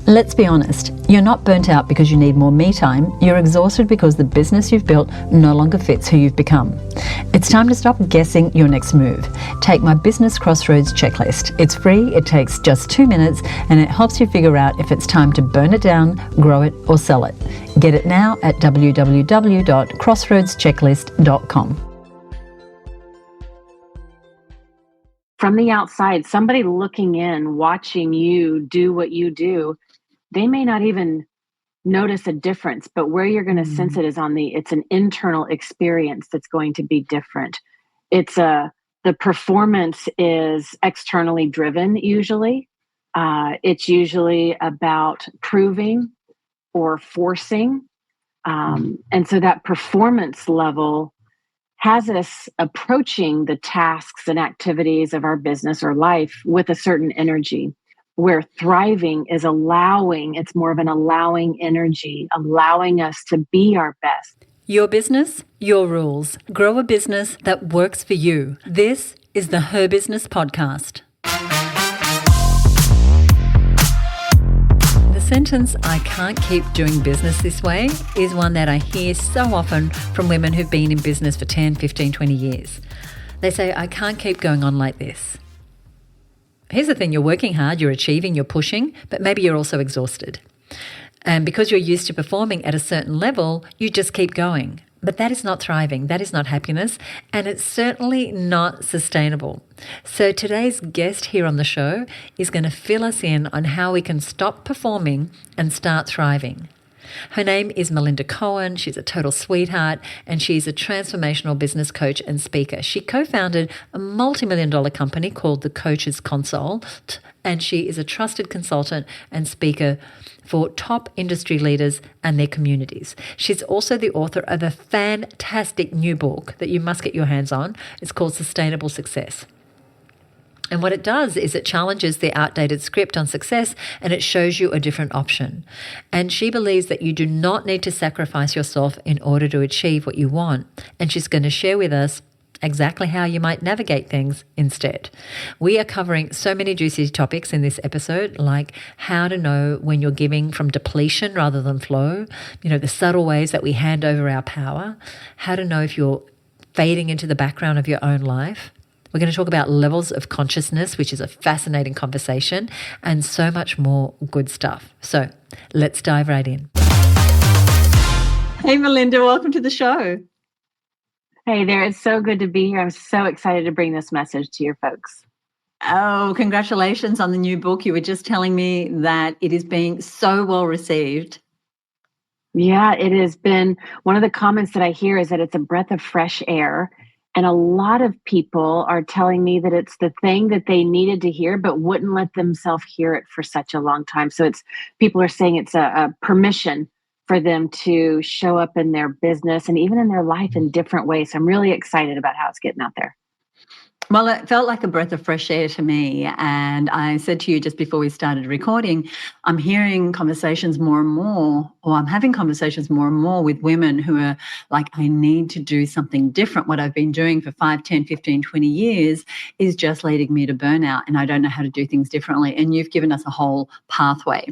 Let's be honest, you're not burnt out because you need more me time, you're exhausted because the business you've built no longer fits who you've become. It's time to stop guessing your next move. Take my Business Crossroads checklist. It's free, it takes just 2 minutes, and it helps you figure out if it's time to burn it down, grow it, or sell it. Get it now at www.crossroadschecklist.com. From the outside, somebody looking in, watching you do what you do, they may not even notice a difference, but where you're going to sense it is it's an internal experience that's going to be different. The performance is externally driven usually. It's usually about proving or forcing. And so that performance level has us approaching the tasks and activities of our business or life with a certain energy, where thriving is it's more of an allowing energy, allowing us to be our best. Your business, your rules. Grow a business that works for you. This is the HerBusiness Podcast. The sentence, "I can't keep doing business this way," is one that I hear so often from women who've been in business for 10, 15, 20 years. They say, "I can't keep going on like this." Here's the thing, you're working hard, you're achieving, you're pushing, but maybe you're also exhausted. And because you're used to performing at a certain level, you just keep going. But that is not thriving, that is not happiness, and it's certainly not sustainable. So today's guest here on the show is going to fill us in on how we can stop performing and start thriving. Her name is Melinda Cohan. She's a total sweetheart, and she's a transformational business coach and speaker. She co-founded a multi-million-dollar company called The Coach's Console, and she is a trusted consultant and speaker for top industry leaders and their communities. She's also the author of a fantastic new book that you must get your hands on. It's called Sustainable Success. And what it does is it challenges the outdated script on success, and it shows you a different option. And she believes that you do not need to sacrifice yourself in order to achieve what you want. And she's going to share with us exactly how you might navigate things instead. We are covering so many juicy topics in this episode, like how to know when you're giving from depletion rather than flow, the subtle ways that we hand over our power, how to know if you're fading into the background of your own life. We're going to talk about levels of consciousness, which is a fascinating conversation, and so much more good stuff. So let's dive right in. Hey, Melinda, welcome to the show. Hey there, it's so good to be here. I'm so excited to bring this message to your folks. Oh, congratulations on the new book. You were just telling me that it is being so well received. Yeah, it has been. One of the comments that I hear is that it's a breath of fresh air. And a lot of people are telling me that it's the thing that they needed to hear, but wouldn't let themselves hear it for such a long time. So people are saying it's a permission for them to show up in their business and even in their life in different ways. So I'm really excited about how it's getting out there. Well, it felt like a breath of fresh air to me. And I said to you just before we started recording, I'm hearing conversations more and more, or I'm having conversations more and more with women who are like, I need to do something different. What I've been doing for 5, 10, 15, 20 years is just leading me to burnout, and I don't know how to do things differently. And you've given us a whole pathway,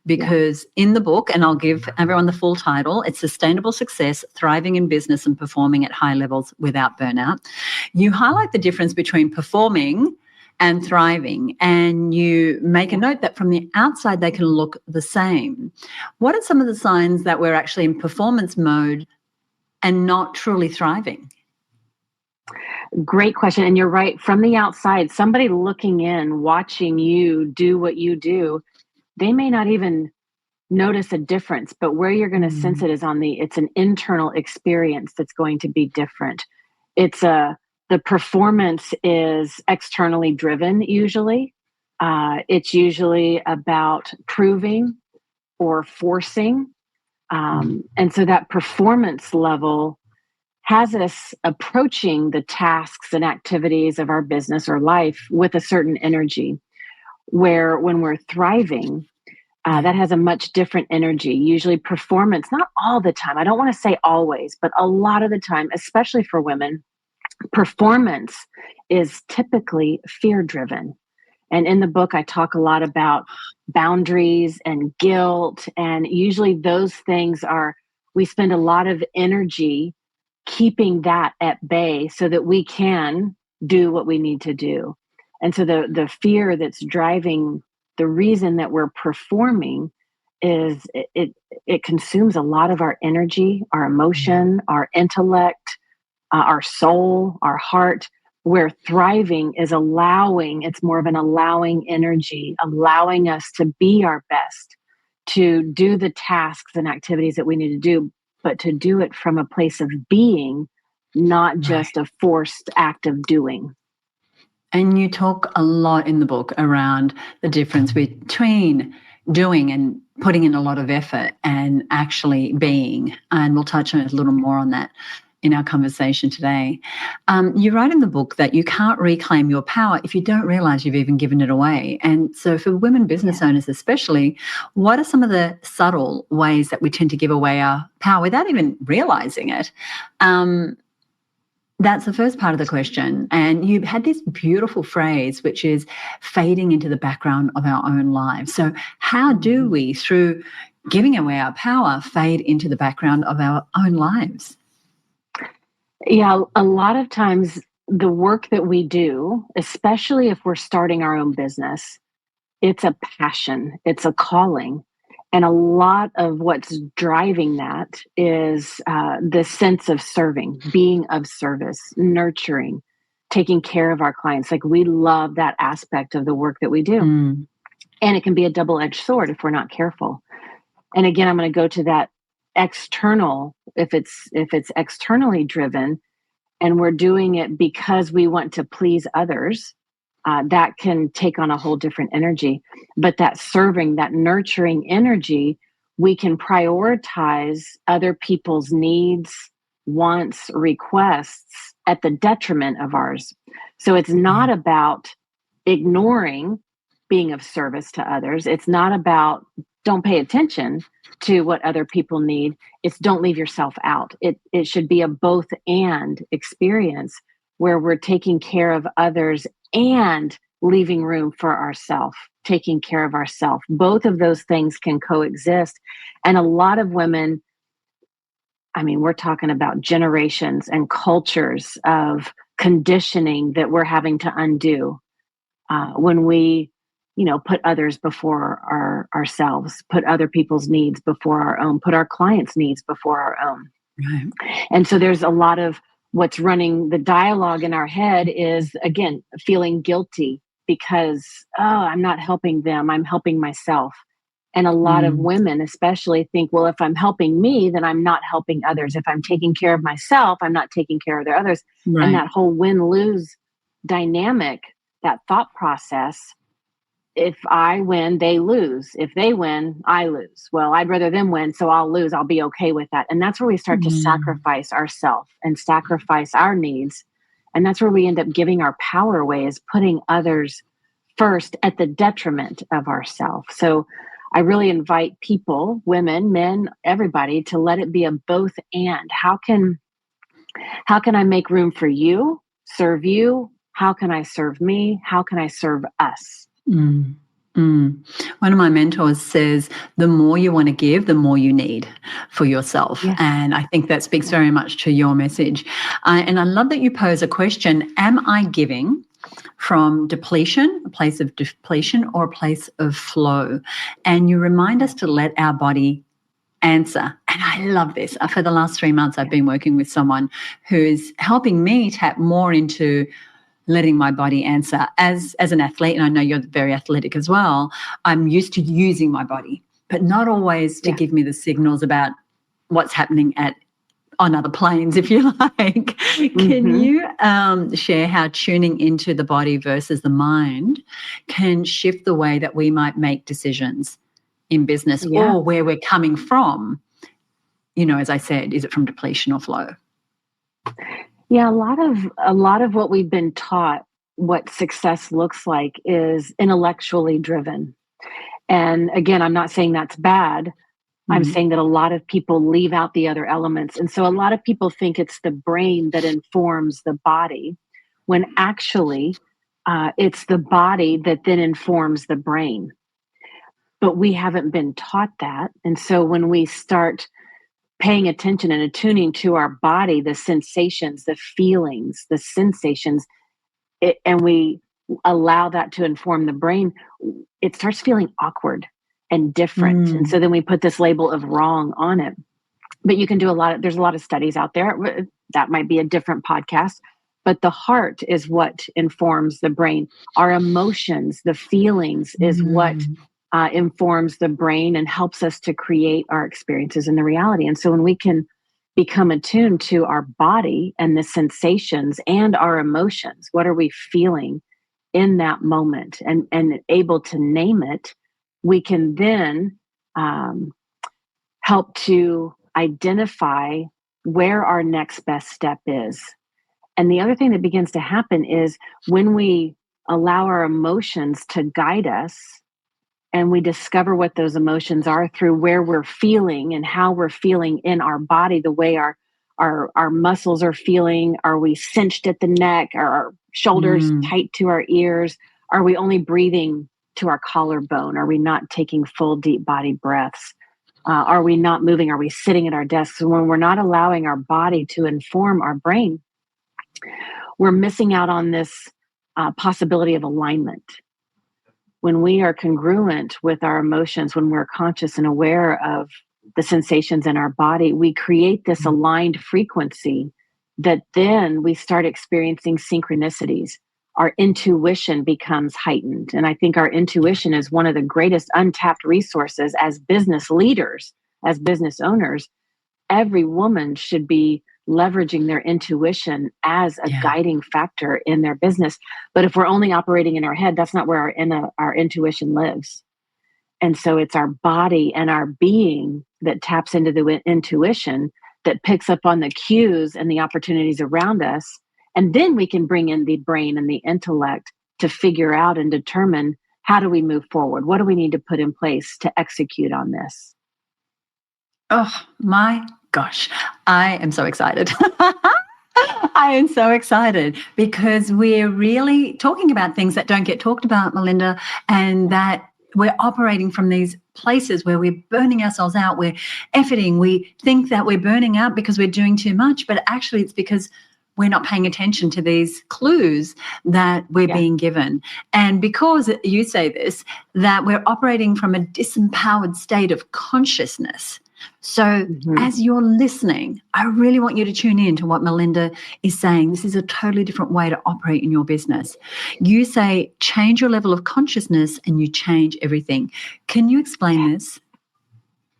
because in the book, and I'll give everyone the full title, it's Sustainable Success, Thriving in Business and Performing at High Levels Without Burnout. You highlight the difference between performing and thriving, and you make a note that from the outside they can look the same. What are some of the signs that we're actually in performance mode and not truly thriving? Great question. And you're right. From the outside, somebody looking in, watching you do what you do, they may not even notice a difference, but where you're going to sense it is it's an internal experience that's going to be different. The performance is externally driven usually. It's usually about proving or forcing. And so that performance level has us approaching the tasks and activities of our business or life with a certain energy, where when we're thriving, that has a much different energy. Usually performance, not all the time. I don't want to say always, but a lot of the time, especially for women, performance is typically fear-driven. And in the book, I talk a lot about boundaries and guilt. And usually those things we spend a lot of energy keeping that at bay so that we can do what we need to do. And so the fear that's driving the reason that we're performing is it consumes a lot of our energy, our emotion, our intellect, our soul, our heart. Where thriving is it's more of an allowing energy, allowing us to be our best, to do the tasks and activities that we need to do, but to do it from a place of being, not just a forced act of doing. And you talk a lot in the book around the difference between doing and putting in a lot of effort and actually being. And we'll touch on a little more on that in our conversation today. You write in the book that you can't reclaim your power if you don't realize you've even given it away. And so for women business owners especially, what are some of the subtle ways that we tend to give away our power without even realizing it? That's the first part of the question. And you had this beautiful phrase, which is fading into the background of our own lives. So how do we, through giving away our power, fade into the background of our own lives? Yeah, a lot of times the work that we do, especially if we're starting our own business, it's a passion, it's a calling. And a lot of what's driving that is the sense of serving, being of service, nurturing, taking care of our clients. Like, we love that aspect of the work that we do. And it can be a double-edged sword if we're not careful. And again, I'm going to go to that external, if it's externally driven and we're doing it because we want to please others, that can take on a whole different energy. But that serving, that nurturing energy, we can prioritize other people's needs, wants, requests at the detriment of ours. So it's not about ignoring being of service to others. It's not about don't pay attention to what other people need. It's don't leave yourself out. It should be a both and experience where we're taking care of others and leaving room for ourselves, taking care of ourselves. Both of those things can coexist. And a lot of women, I mean, we're talking about generations and cultures of conditioning that we're having to undo when we, put others before ourselves, put other people's needs before our own, put our clients' needs before our own. Right. And so there's a lot of what's running the dialogue in our head is, again, feeling guilty because, I'm not helping them, I'm helping myself. And a lot of women especially think, well, if I'm helping me, then I'm not helping others. If I'm taking care of myself, I'm not taking care of the others. Right. And that whole win-lose dynamic, that thought process, if I win, they lose. If they win, I lose. Well, I'd rather them win, so I'll lose. I'll be okay with that. And that's where we start to sacrifice ourselves and sacrifice our needs. And that's where we end up giving our power away, is putting others first at the detriment of ourselves. So I really invite people, women, men, everybody, to let it be a both and. How can I make room for you, serve you? How can I serve me? How can I serve us? One of my mentors says, the more you want to give, the more you need for yourself. Yes. And I think that speaks very much to your message. And I love that you pose a question, am I giving from depletion, a place of depletion, or a place of flow? And you remind us to let our body answer. And I love this. For the last 3 months, I've been working with someone who's helping me tap more into letting my body answer. As an athlete, and I know you're very athletic as well, I'm used to using my body, but not always to give me the signals about what's happening on other planes, if you like. Can you share how tuning into the body versus the mind can shift the way that we might make decisions in business or where we're coming from? As I said, is it from depletion or flow? Yeah, a lot of what we've been taught, what success looks like, is intellectually driven. And again, I'm not saying that's bad. I'm saying that a lot of people leave out the other elements. And so a lot of people think it's the brain that informs the body, when actually it's the body that then informs the brain. But we haven't been taught that. And so when we start paying attention and attuning to our body, the sensations, the feelings, the sensations, and we allow that to inform the brain, it starts feeling awkward and different. And so then we put this label of wrong on it. But you can do there's a lot of studies out there. That might be a different podcast. But the heart is what informs the brain. Our emotions, the feelings is what informs the brain and helps us to create our experiences in the reality. And so when we can become attuned to our body and the sensations and our emotions, what are we feeling in that moment, and able to name it, we can then help to identify where our next best step is. And the other thing that begins to happen is when we allow our emotions to guide us, and we discover what those emotions are through where we're feeling and how we're feeling in our body, the way our muscles are feeling. Are we cinched at the neck? Are our shoulders tight to our ears? Are we only breathing to our collarbone? Are we not taking full, deep body breaths? Are we not moving? Are we sitting at our desks? And when we're not allowing our body to inform our brain, we're missing out on this possibility of alignment. When we are congruent with our emotions, when we're conscious and aware of the sensations in our body, we create this aligned frequency that then we start experiencing synchronicities. Our intuition becomes heightened. And I think our intuition is one of the greatest untapped resources as business leaders, as business owners. Every woman should be leveraging their intuition as a guiding factor in their business. But if we're only operating in our head, that's not where our intuition lives. And so it's our body and our being that taps into the intuition, that picks up on the cues and the opportunities around us. And then we can bring in the brain and the intellect to figure out and determine, how do we move forward? What do we need to put in place to execute on this? Oh my gosh, I am so excited. I am so excited because we're really talking about things that don't get talked about, Melinda, and that we're operating from these places where we're burning ourselves out, we're efforting, we think that we're burning out because we're doing too much, but actually it's because we're not paying attention to these clues that we're being given. And because you say this, that we're operating from a disempowered state of consciousness. So as you're listening, I really want you to tune in to what Melinda is saying. This is a totally different way to operate in your business. You say, change your level of consciousness and you change everything. Can you explain this?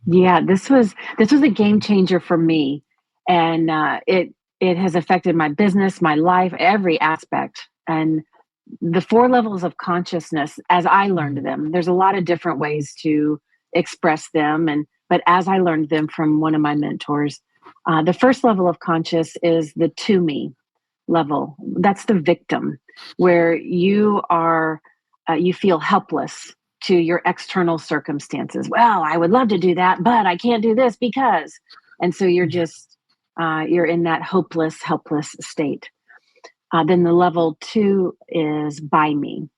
Yeah, this was a game changer for me. And it has affected my business, my life, every aspect. And the 4 levels of consciousness, as I learned them, there's a lot of different ways to express them. But as I learned them from one of my mentors, the first level of conscious is the to me level. That's the victim, where you feel helpless to your external circumstances. Well, I would love to do that, but I can't do this because. And so you're just, you're in that helpless state. Then the level 2 is by me.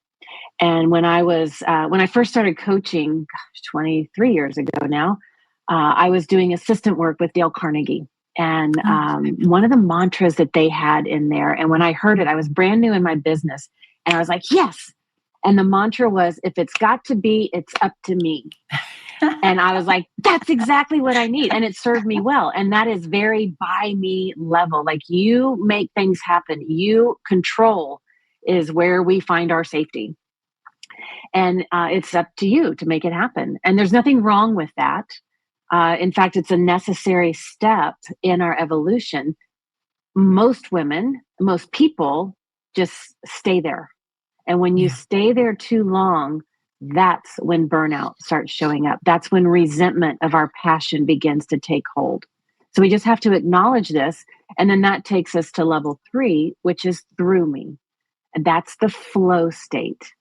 And when I first started coaching, 23 years ago now, I was doing assistant work with Dale Carnegie. And one of the mantras that they had in there, and when I heard it, I was brand new in my business. And I was like, yes. And the mantra was, if it's got to be, it's up to me. And I was like, that's exactly what I need. And it served me well. And that is very by me level. Like, you make things happen. You control is where we find our safety. And it's up to you to make it happen. And there's nothing wrong with that. In fact, it's a necessary step in our evolution. Most women, most people just stay there. And when you stay there too long, that's when burnout starts showing up. That's when resentment of our passion begins to take hold. So we just have to acknowledge this. And then that takes us to level 3, which is through me. And that's the flow state.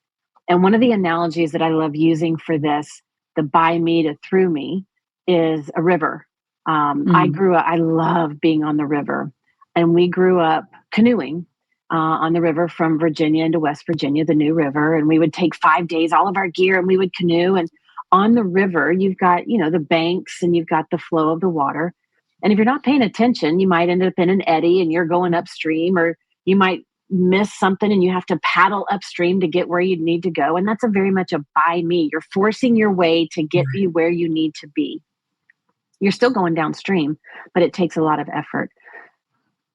And one of the analogies that I love using for this, the by me to through me, is a river. I love being on the river, and we grew up canoeing. on the river from Virginia into West Virginia, the New River. And we would take 5 days, all of our gear, and we would canoe. And on the river, you've got, the banks and you've got the flow of the water. And if you're not paying attention, you might end up in an eddy and you're going upstream, or you might miss something and you have to paddle upstream to get where you need to go. And that's very much a by me. You're forcing your way to get you where you need to be. You're still going downstream, but it takes a lot of effort.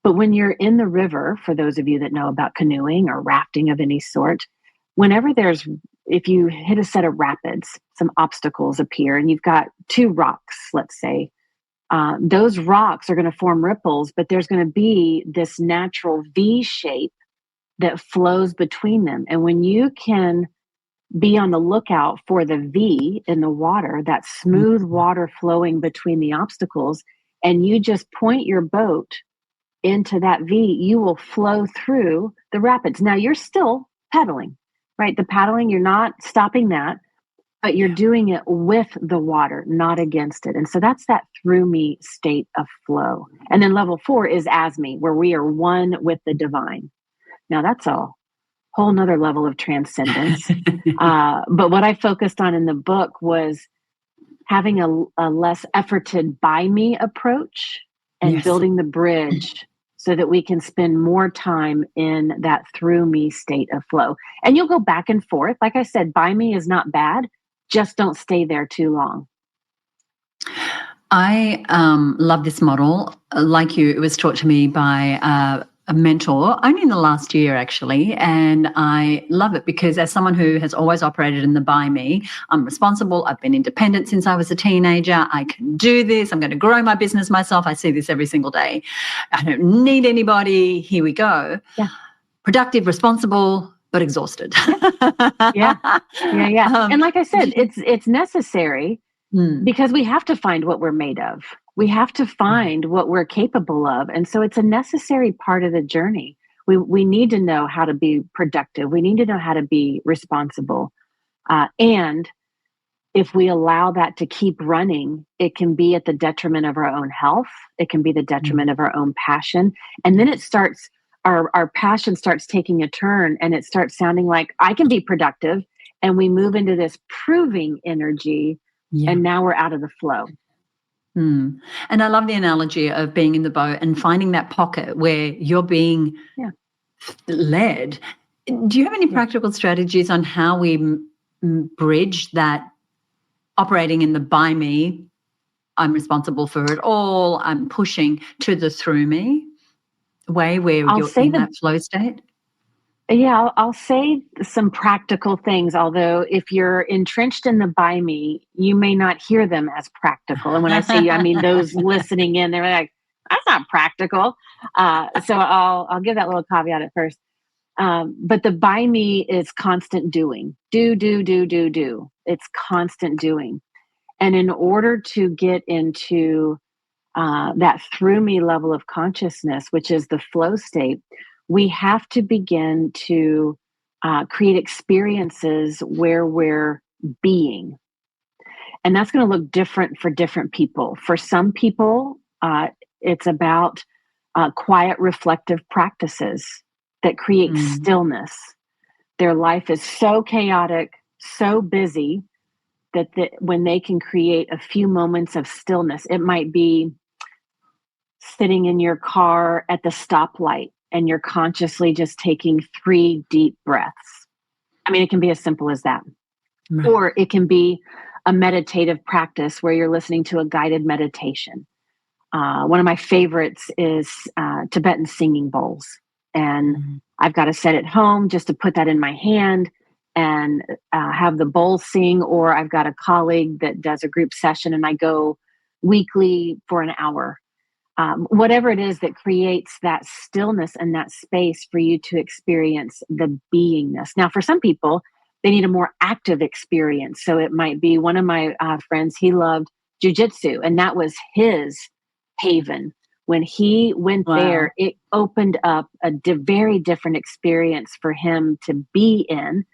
But when you're in the river, for those of you that know about canoeing or rafting of any sort, if you hit a set of rapids, some obstacles appear and you've got two rocks, let's say, those rocks are going to form ripples, but there's going to be this natural V shape that flows between them. And when you can be on the lookout for the V in the water, that smooth water flowing between the obstacles, and you just point your boat into that V, you will flow through the rapids. Now you're still pedaling, right? The paddling, you're not stopping that, but you're doing it with the water, not against it. And so that's that through me state of flow. And then level 4 is as me, where we are one with the divine. Now that's a whole nother level of transcendence. But what I focused on in the book was having a less efforted by me approach and building the bridge so that we can spend more time in that through me state of flow. And you'll go back and forth. Like I said, by me is not bad. Just don't stay there too long. I love this model. Like you, it was taught to me by a mentor only in the last year, actually. And I love it because as someone who has always operated in the by me, I'm responsible. I've been independent since I was a teenager. I can do this. I'm going to grow my business myself. I see this every single day. I don't need anybody. Here we go. Yeah. Productive, responsible, but exhausted. Yeah. And like I said, it's necessary because we have to find what we're made of. We have to find what we're capable of. And so it's a necessary part of the journey. We need to know how to be productive. We need to know how to be responsible. And if we allow that to keep running, it can be at the detriment of our own health. It can be the detriment of our own passion. And then it starts, our passion starts taking a turn and it starts sounding like I can be productive. And we move into this proving energy. And now we're out of the flow. And I love the analogy of being in the boat and finding that pocket where you're being led. Do you have any practical strategies on how we bridge that operating in the by me, I'm responsible for it all, I'm pushing, to the through me way where you're in that flow state? Yeah, I'll say some practical things, although if you're entrenched in the by me, you may not hear them as practical. And when I say you, I mean those listening in, they're like, that's not practical. So I'll give that little caveat at first. But the by me is constant doing. Do. It's constant doing. And in order to get into that through me level of consciousness, which is the flow state, we have to begin to create experiences where we're being. And that's going to look different for different people. For some people, it's about quiet, reflective practices that create stillness. Their life is so chaotic, so busy, that when they can create a few moments of stillness, it might be sitting in your car at the stoplight and you're consciously just taking 3 deep breaths. I mean, it can be as simple as that. Right. Or it can be a meditative practice where you're listening to a guided meditation. One of my favorites is Tibetan singing bowls. And I've got a set at home just to put that in my hand and have the bowl sing, or I've got a colleague that does a group session and I go weekly for an hour. Whatever it is that creates that stillness and that space for you to experience the beingness. Now, for some people, they need a more active experience. So it might be one of my friends, he loved jujitsu, and that was his haven. When he went there, it opened up a very different experience for him to be in.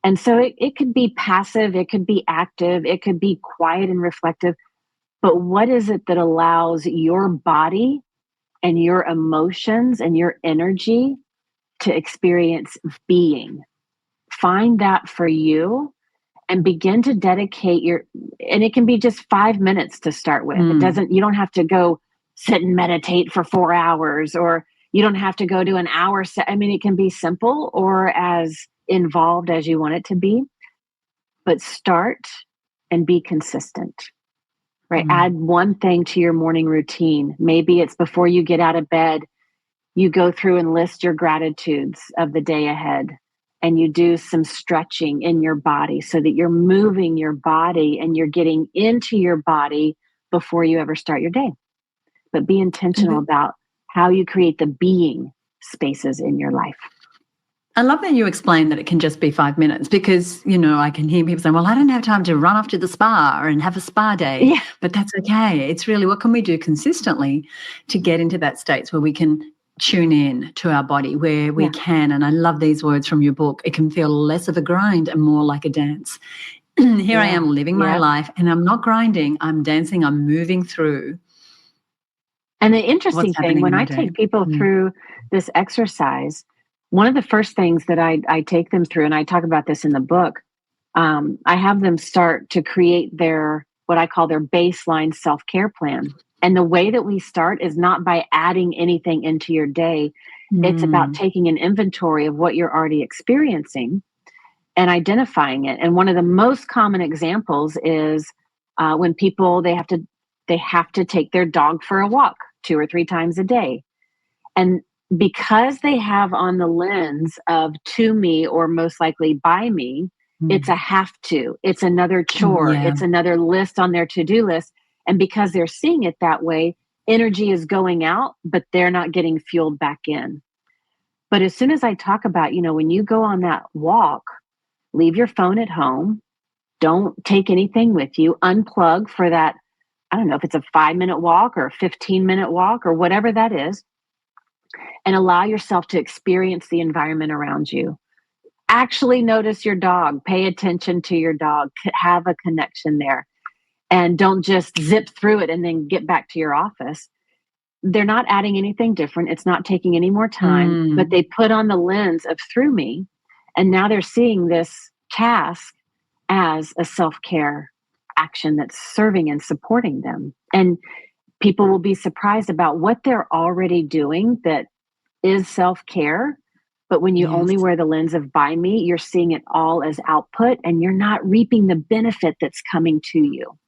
And so it could be passive, it could be active, it could be quiet and reflective. But what is it that allows your body and your emotions and your energy to experience being. Find that for you and begin to dedicate and it can be just 5 minutes to start with. You don't have to go sit and meditate for 4 hours, or you don't have to go to an hour. It can be simple or as involved as you want it to be, but start and be consistent, right? Add one thing to your morning routine. Maybe it's before you get out of bed, you go through and list your gratitudes of the day ahead, and you do some stretching in your body so that you're moving your body and you're getting into your body before you ever start your day. But be intentional about how you create the being spaces in your life. I love that you explain that it can just be 5 minutes, because, I can hear people saying, well, I don't have time to run off to the spa and have a spa day. Yeah. But that's okay. It's really, what can we do consistently to get into that state where we can tune in to our body, where we can, and I love these words from your book, it can feel less of a grind and more like a dance. Here I am living my life, and I'm not grinding, I'm dancing, I'm moving through. And the interesting thing, when I take people through this exercise, one of the first things that I take them through, and I talk about this in the book, I have them start to create what I call their baseline self-care plan. And the way that we start is not by adding anything into your day. It's about taking an inventory of what you're already experiencing and identifying it. And one of the most common examples is when people, they have to take their dog for a walk 2 or 3 times a day. And because they have on the lens of to me, or most likely by me, it's a have to. It's another chore. It's another list on their to-do list. And because they're seeing it that way, energy is going out, but they're not getting fueled back in. But as soon as I talk about, when you go on that walk, leave your phone at home, don't take anything with you, unplug for that, I don't know if it's a 5-minute walk or a 15-minute walk or whatever that is, and allow yourself to experience the environment around you. Actually notice your dog, pay attention to your dog, have a connection there. And don't just zip through it and then get back to your office. They're not adding anything different. It's not taking any more time, but they put on the lens of through me. And now they're seeing this task as a self-care action that's serving and supporting them. And people will be surprised about what they're already doing that is self-care. But when you only wear the lens of by me, you're seeing it all as output, and you're not reaping the benefit that's coming to you.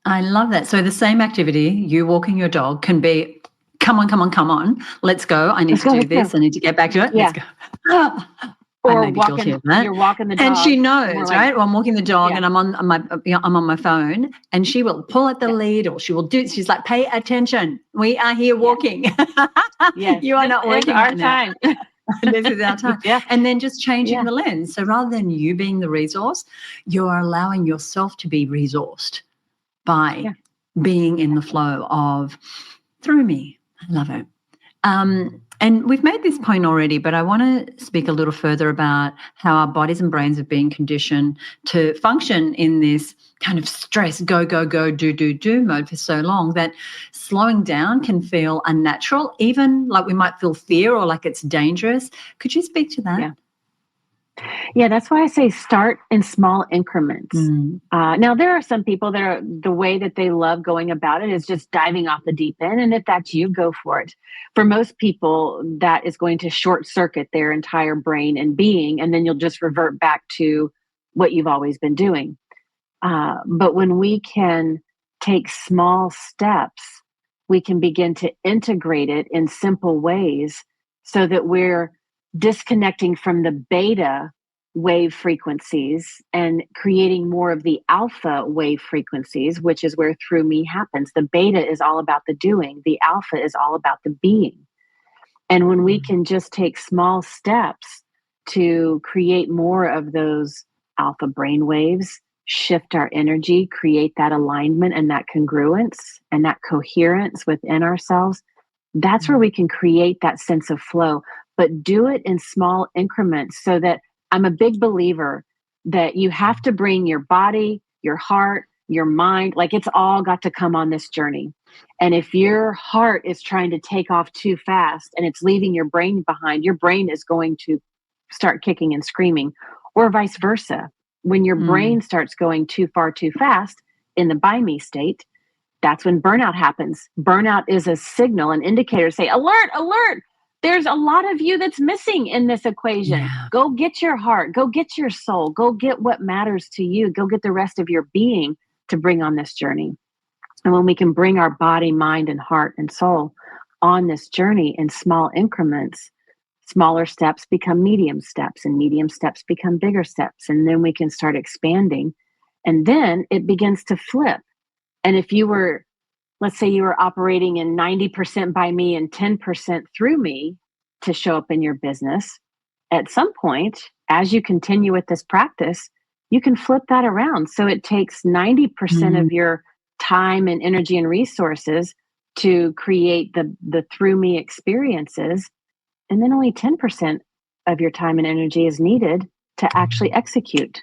I love that. So the same activity, you walking your dog, can be, come on, let's go. I need to do this. I need to get back to it. Yeah. Let's go. Or you're walking the dog. And she knows, right? Well, I'm walking the dog and I'm on my phone, and she will pull at the lead, or she's like, pay attention. We are here walking. You are not working our time. This is our time. And then just changing the lens. So rather than you being the resource, you're allowing yourself to be resourced by being in the flow of through me. I love it. And we've made this point already, but I want to speak a little further about how our bodies and brains have been conditioned to function in this kind of stress, go, do mode for so long that slowing down can feel unnatural, even like we might feel fear or like it's dangerous. Could you speak to that? Yeah, that's why I say start in small increments. Now, there are some people that are, the way that they love going about it is just diving off the deep end. And if that's you, go for it. For most people, that is going to short circuit their entire brain and being, and then you'll just revert back to what you've always been doing. But when we can take small steps, we can begin to integrate it in simple ways so that we're disconnecting from the beta wave frequencies and creating more of the alpha wave frequencies, which is where through me happens. The beta is all about the doing. The alpha is all about the being. And when we can just take small steps to create more of those alpha brain waves, shift our energy, create that alignment and that congruence and that coherence within ourselves, that's where we can create that sense of flow. But do it in small increments, so that I'm a big believer that you have to bring your body, your heart, your mind, like it's all got to come on this journey. And if your heart is trying to take off too fast and it's leaving your brain behind, your brain is going to start kicking and screaming, or vice versa. When your brain starts going too far too fast in the by me state, that's when burnout happens. Burnout is a signal, an indicator, say, alert, alert. There's a lot of you that's missing in this equation. Yeah. Go get your heart, go get your soul, go get what matters to you, go get the rest of your being to bring on this journey. And when we can bring our body, mind, and heart and soul on this journey in small increments, smaller steps become medium steps, and medium steps become bigger steps. And then we can start expanding. And then it begins to flip. And if you were, let's say you were operating in 90% by me and 10% through me to show up in your business, at some point, as you continue with this practice, you can flip that around. So it takes 90% of your time and energy and resources to create the through me experiences. And then only 10% of your time and energy is needed to actually execute.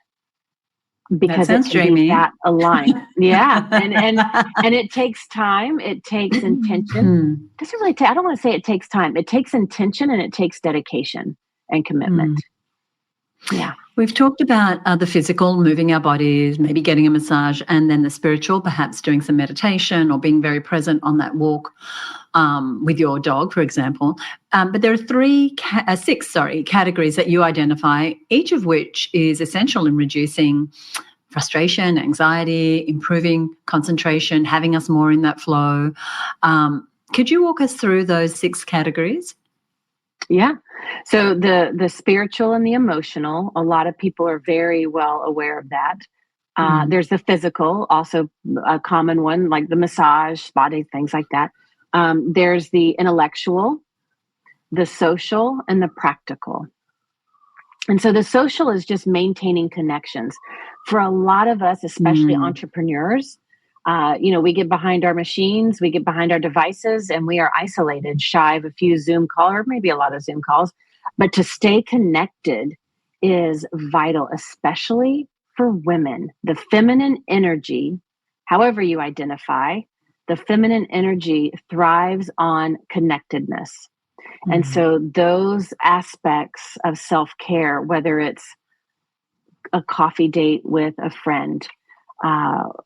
Because that sounds it can dreamy. be that aligned. Yeah. And it takes time. It takes intention. It doesn't really I don't want to say it takes time. It takes intention and it takes dedication and commitment. Yeah. We've talked about the physical, moving our bodies, maybe getting a massage, and then the spiritual, perhaps doing some meditation or being very present on that walk with your dog, for example. But there are six categories that you identify, each of which is essential in reducing frustration, anxiety, improving concentration, having us more in that flow. Could you walk us through those six categories? Yeah. So the spiritual and the emotional, a lot of people are very well aware of that. There's the physical, also a common one, like the massage, spa days, things like that. There's the intellectual, the social, and the practical. And so the social is just maintaining connections. For a lot of us, especially entrepreneurs, we get behind our machines, we get behind our devices, and we are isolated, shy of a few Zoom calls, or maybe a lot of Zoom calls. But to stay connected is vital, especially for women. The feminine energy, however you identify, the feminine energy thrives on connectedness. And so those aspects of self-care, whether it's a coffee date with a friend,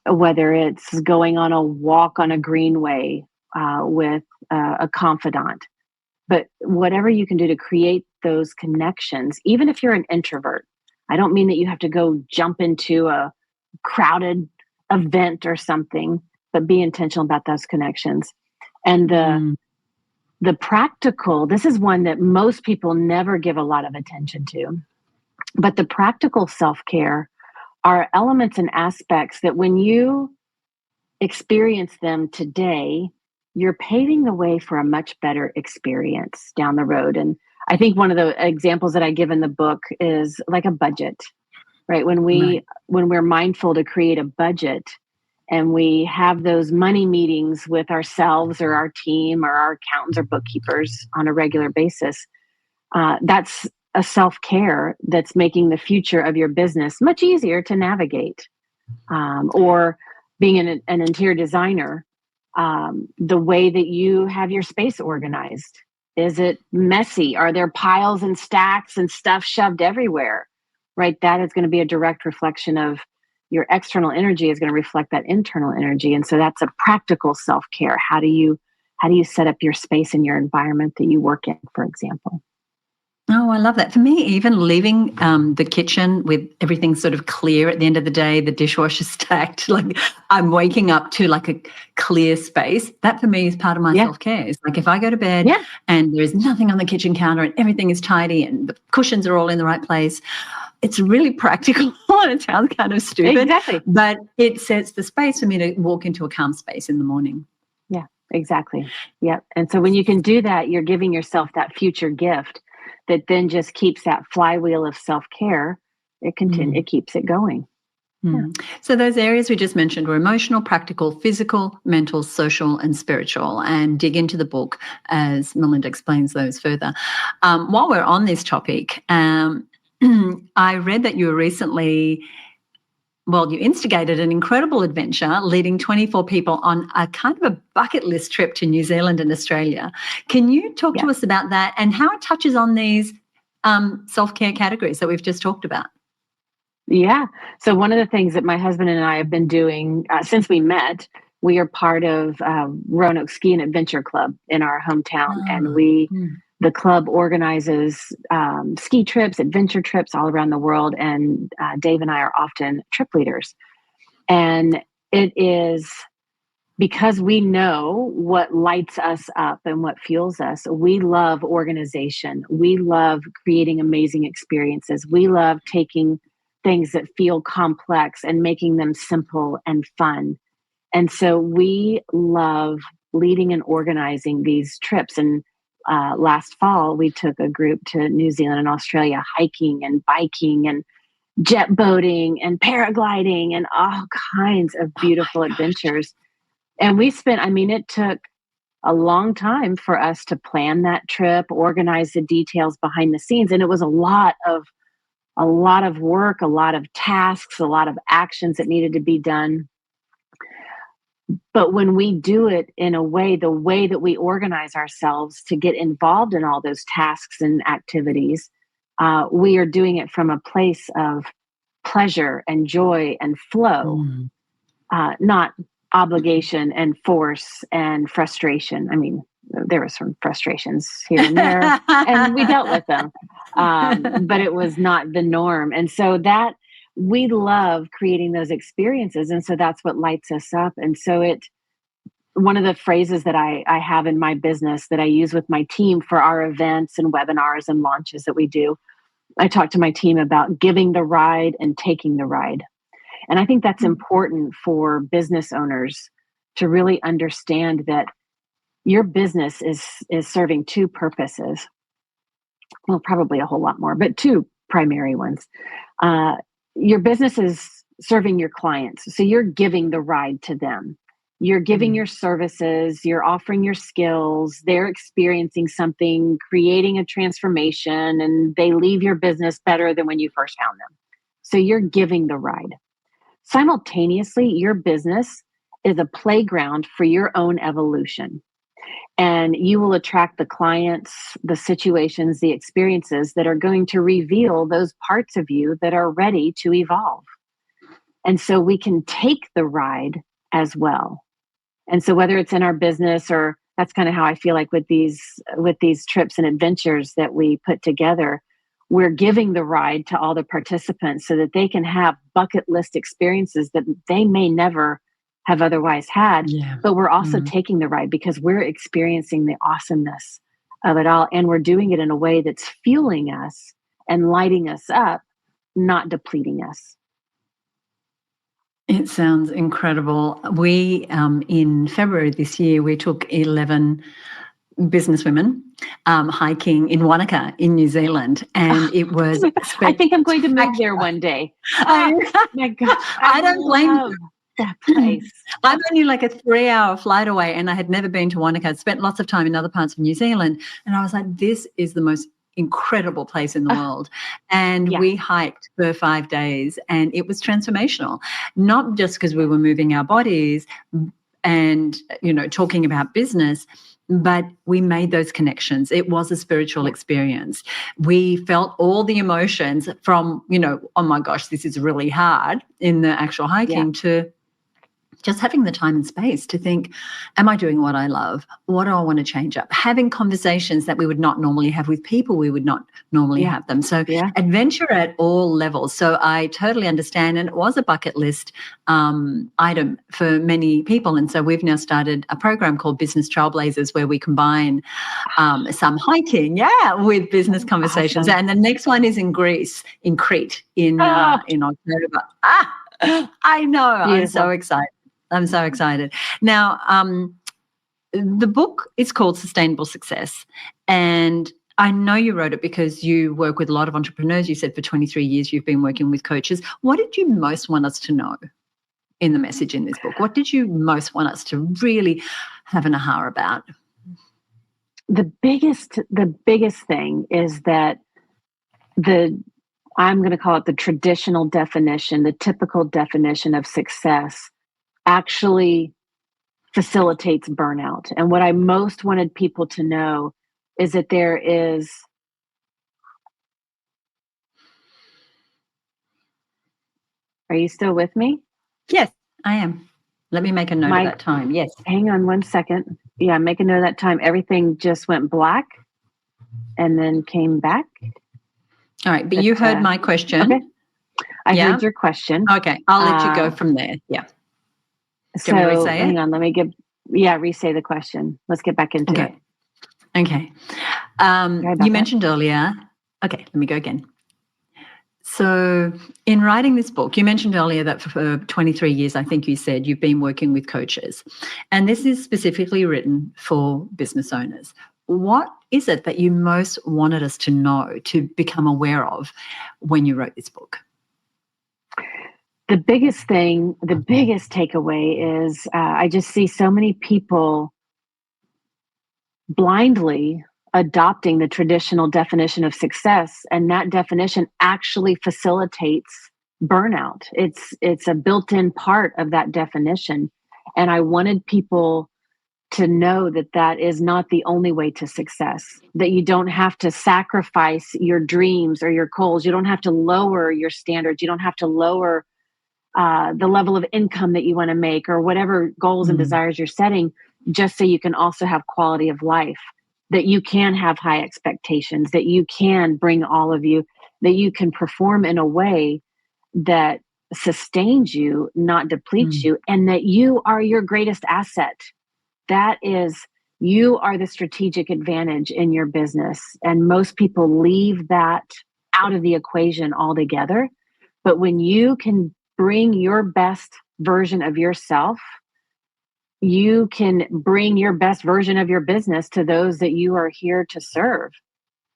whether it's going on a walk on a greenway with a confidant, but whatever you can do to create those connections, even if you're an introvert. I don't mean that you have to go jump into a crowded event or something, but be intentional about those connections. And the practical, this is one that most people never give a lot of attention to, but the practical self-care are elements and aspects that when you experience them today, you're paving the way for a much better experience down the road. And I think one of the examples that I give in the book is like a budget, right? When we're mindful to create a budget and we have those money meetings with ourselves or our team or our accountants or bookkeepers on a regular basis, that's a self-care that's making the future of your business much easier to navigate. Or being an interior designer, the way that you have your space organized. Is it messy? Are there piles and stacks and stuff shoved everywhere? Right? That is going to be a direct reflection of your external energy is going to reflect that internal energy. And so that's a practical self-care. How do you set up your space in your environment that you work in, for example? Oh, I love that. For me, even leaving the kitchen with everything sort of clear at the end of the day, the dishwasher stacked, like I'm waking up to like a clear space. That for me is part of my self-care. It's like if I go to bed and there's nothing on the kitchen counter and everything is tidy and the cushions are all in the right place, it's really practical. It sounds kind of stupid. Exactly. But it sets the space for me to walk into a calm space in the morning. Yeah, exactly. Yep. And so when you can do that, you're giving yourself that future gift that then just keeps that flywheel of self-care. It keeps it going. Yeah. So those areas we just mentioned were emotional, practical, physical, mental, social, and spiritual. And dig into the book as Melinda explains those further. While we're on this topic, I read that you were recently you instigated an incredible adventure leading 24 people on a kind of a bucket list trip to New Zealand and Australia. Can you talk to us about that and how it touches on these self-care categories that we've just talked about? Yeah. So one of the things that my husband and I have been doing since we met, we are part of Roanoke Ski and Adventure Club in our hometown. And the club organizes ski trips, adventure trips all around the world. And Dave and I are often trip leaders. And it is because we know what lights us up and what fuels us. We love organization. We love creating amazing experiences. We love taking things that feel complex and making them simple and fun. And so we love leading and organizing these trips. And last fall, we took a group to New Zealand and Australia, hiking and biking and jet boating and paragliding and all kinds of beautiful adventures. And we spent, it took a long time for us to plan that trip, organize the details behind the scenes. And it was a lot of work, a lot of tasks, a lot of actions that needed to be done. But when we do it in a way, the way that we organize ourselves to get involved in all those tasks and activities, we are doing it from a place of pleasure and joy and flow, not obligation and force and frustration. There were some frustrations here and there, and we dealt with them, but it was not the norm. And so that we love creating those experiences. And so that's what lights us up. And so one of the phrases that I have in my business that I use with my team for our events and webinars and launches that we do, I talk to my team about giving the ride and taking the ride. And I think that's important for business owners to really understand that your business is serving two purposes. Well, probably a whole lot more, but two primary ones. Your business is serving your clients. So you're giving the ride to them. You're giving your services, you're offering your skills, they're experiencing something, creating a transformation, and they leave your business better than when you first found them. So you're giving the ride. Simultaneously, your business is a playground for your own evolution. And you will attract the clients, the situations, the experiences that are going to reveal those parts of you that are ready to evolve. And so we can take the ride as well. And so whether it's in our business, or that's kind of how I feel like with these trips and adventures that we put together, we're giving the ride to all the participants so that they can have bucket list experiences that they may never have otherwise had, but we're also taking the ride because we're experiencing the awesomeness of it all. And we're doing it in a way that's fueling us and lighting us up, not depleting us. It sounds incredible. We, in February this year, we took 11 businesswomen hiking in Wanaka in New Zealand, and it was I think I'm going to move there one day. Oh my gosh, I don't blame you. That place. I'm only like a 3-hour flight away, and I had never been to Wanaka. I'd spent lots of time in other parts of New Zealand, and I was like, this is the most incredible place in the world. And we hiked for 5 days, and it was transformational, not just because we were moving our bodies and, talking about business, but we made those connections. It was a spiritual experience. We felt all the emotions from, oh my gosh, this is really hard in the actual hiking to just having the time and space to think, am I doing what I love? What do I want to change up? Having conversations that we would not normally have with people we would not normally have them. So adventure at all levels. So I totally understand. And it was a bucket list item for many people. And so we've now started a program called Business Trailblazers where we combine some hiking, with business conversations. Awesome. And the next one is in Greece, in Crete, in October. I know. Beautiful. I'm so excited. Now, the book is called Sustainable Success, and I know you wrote it because you work with a lot of entrepreneurs. You said for 23 years you've been working with coaches. What did you most want us to know in the message in this book? What did you most want us to really have an aha about? The biggest thing is that I'm going to call it the traditional definition, the typical definition of success, actually facilitates burnout. And what I most wanted people to know is that there is... Are you still with me? Yes, I am. Let me make a note of that time. Yes. Hang on one second. Yeah, make a note of that time. Everything just went black and then came back. All right, but you heard my question. Okay. I heard your question. Okay, I'll let you go from there. Yeah. So hang on, let me re-say the question. Let's get back into it. Okay. You mentioned earlier, let me go again. So in writing this book, you mentioned earlier that for 23 years, I think you said, you've been working with coaches. And this is specifically written for business owners. What is it that you most wanted us to know, to become aware of when you wrote this book? The biggest takeaway is I just see so many people blindly adopting the traditional definition of success, and that definition actually facilitates burnout. It's a built-in part of that definition. And I wanted people to know that that is not the only way to success, that you don't have to sacrifice your dreams or your goals. You don't have to lower your standards. You don't have to lower the level of income that you want to make, or whatever goals and desires you're setting, just so you can also have quality of life, that you can have high expectations, that you can bring all of you, that you can perform in a way that sustains you, not depletes you, and that you are your greatest asset. That is, you are the strategic advantage in your business. And most people leave that out of the equation altogether. But when you can bring your best version of yourself, you can bring your best version of your business to those that you are here to serve.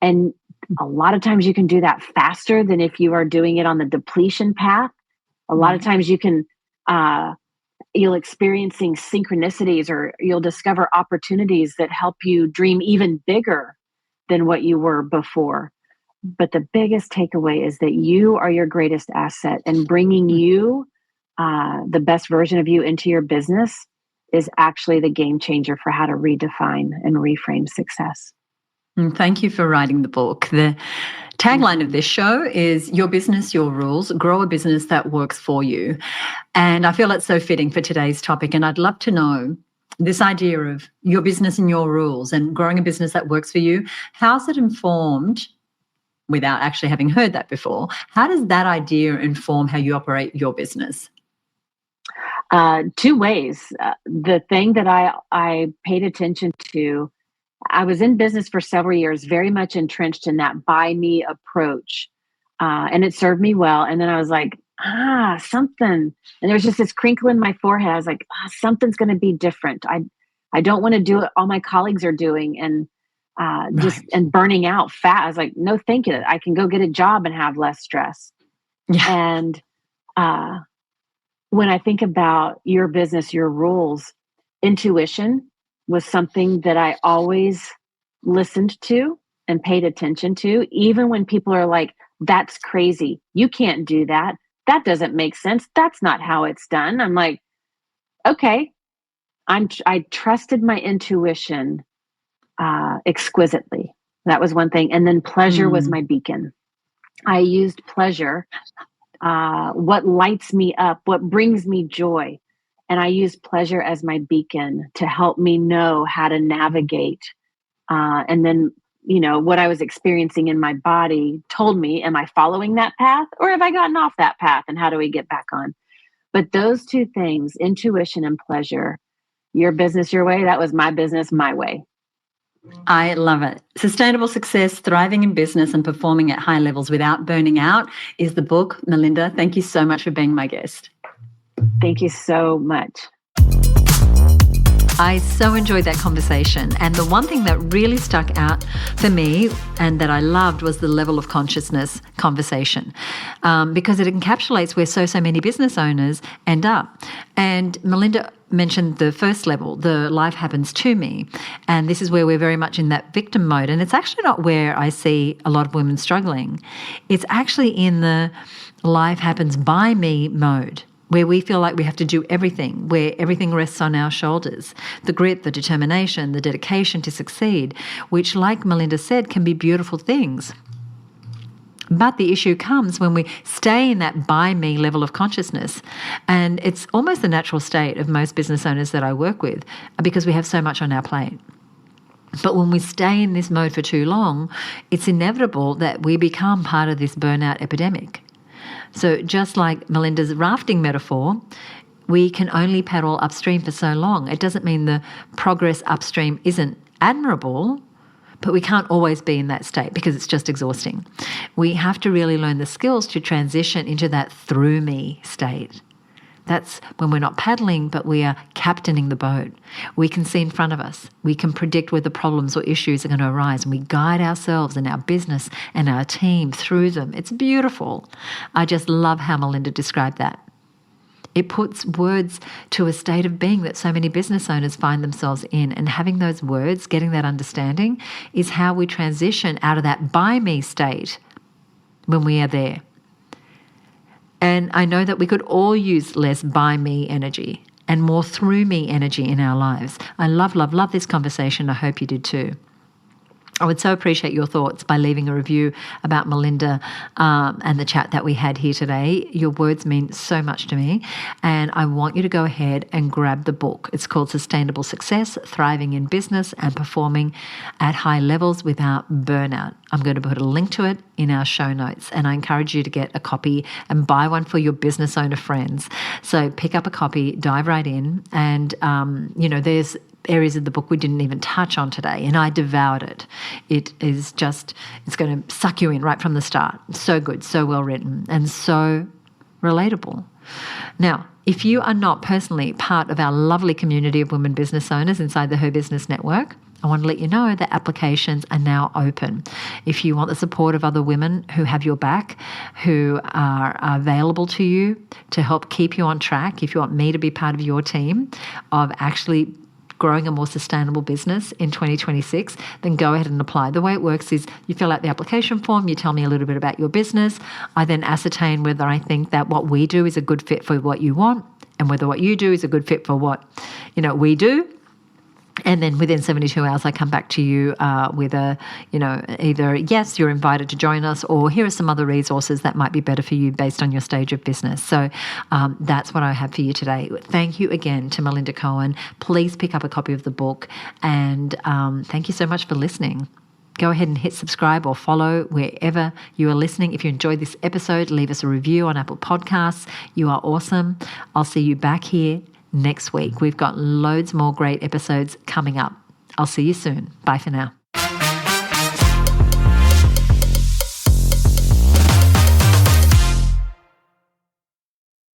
And a lot of times you can do that faster than if you are doing it on the depletion path. A lot of times you'll experiencing synchronicities, or you'll discover opportunities that help you dream even bigger than what you were before. But the biggest takeaway is that you are your greatest asset, and bringing you the best version of you into your business is actually the game changer for how to redefine and reframe success. And thank you for writing the book. The tagline of this show is "Your business, your rules. Grow a business that works for you." And I feel it's so fitting for today's topic. And I'd love to know this idea of your business and your rules and growing a business that works for you. How's it informed, without actually having heard that before, how does that idea inform how you operate your business? Two ways. The thing that I paid attention to, I was in business for several years, very much entrenched in that buy me approach. And it served me well. And then I was like, something. And there was just this crinkle in my forehead. I was like, something's going to be different. I don't want to do what all my colleagues are doing and and burning out fast. I was like, no, thank you. I can go get a job and have less stress. Yeah. And when I think about your business, your rules, intuition was something that I always listened to and paid attention to, even when people are like, that's crazy. You can't do that. That doesn't make sense. That's not how it's done. I'm like, okay. I trusted my intuition exquisitely. That was one thing. And then pleasure was my beacon. I used pleasure, what lights me up, what brings me joy. And I used pleasure as my beacon to help me know how to navigate. And then, what I was experiencing in my body told me, am I following that path, or have I gotten off that path, and how do we get back on? But those two things, intuition and pleasure, your business, your way, that was my business, my way. I love it. Sustainable Success, Thriving in Business and Performing at High Levels Without Burning Out is the book. Melinda, thank you so much for being my guest. Thank you so much. I so enjoyed that conversation. And the one thing that really stuck out for me and that I loved was the level of consciousness conversation, because it encapsulates where so many business owners end up. And Melinda mentioned the first level, the life happens to me. And this is where we're very much in that victim mode. And it's actually not where I see a lot of women struggling. It's actually in the life happens by me mode, where we feel like we have to do everything, where everything rests on our shoulders. The grit, the determination, the dedication to succeed, which, like Melinda said, can be beautiful things. But the issue comes when we stay in that by me level of consciousness. And it's almost the natural state of most business owners that I work with, because we have so much on our plate. But when we stay in this mode for too long, it's inevitable that we become part of this burnout epidemic. So just like Melinda's rafting metaphor, we can only paddle upstream for so long. It doesn't mean the progress upstream isn't admirable, but we can't always be in that state because it's just exhausting. We have to really learn the skills to transition into that through me state. That's when we're not paddling, but we are captaining the boat. We can see in front of us. We can predict where the problems or issues are going to arise, and we guide ourselves and our business and our team through them. It's beautiful. I just love how Melinda described that. It puts words to a state of being that so many business owners find themselves in, and having those words, getting that understanding, is how we transition out of that by me state when we are there. And I know that we could all use less by me energy and more through me energy in our lives. I love this conversation. I hope you did too. I would so appreciate your thoughts by leaving a review about Melinda and the chat that we had here today. Your words mean so much to me, and I want you to go ahead and grab the book. It's called Sustainable Success, Thriving in Business and Performing at High Levels Without Burnout. I'm going to put a link to it in our show notes, and I encourage you to get a copy and buy one for your business owner friends. So pick up a copy, dive right in, and there's areas of the book we didn't even touch on today, and I devoured it. It's going to suck you in right from the start. So good, so well written, and so relatable. Now, if you are not personally part of our lovely community of women business owners inside the HerBusiness Network, I want to let you know that applications are now open. If you want the support of other women who have your back, who are available to you to help keep you on track, if you want me to be part of your team of actually growing a more sustainable business in 2026, then go ahead and apply. The way it works is you fill out the application form, you tell me a little bit about your business. I then ascertain whether I think that what we do is a good fit for what you want, and whether what you do is a good fit for what we do. And then within 72 hours, I come back to you with either yes, you're invited to join us, or here are some other resources that might be better for you based on your stage of business. So that's what I have for you today. Thank you again to Melinda Cohan. Please pick up a copy of the book, and thank you so much for listening. Go ahead and hit subscribe or follow wherever you are listening. If you enjoyed this episode, leave us a review on Apple Podcasts. You are awesome. I'll see you back here next week. We've got loads more great episodes coming up. I'll see you soon. Bye for now.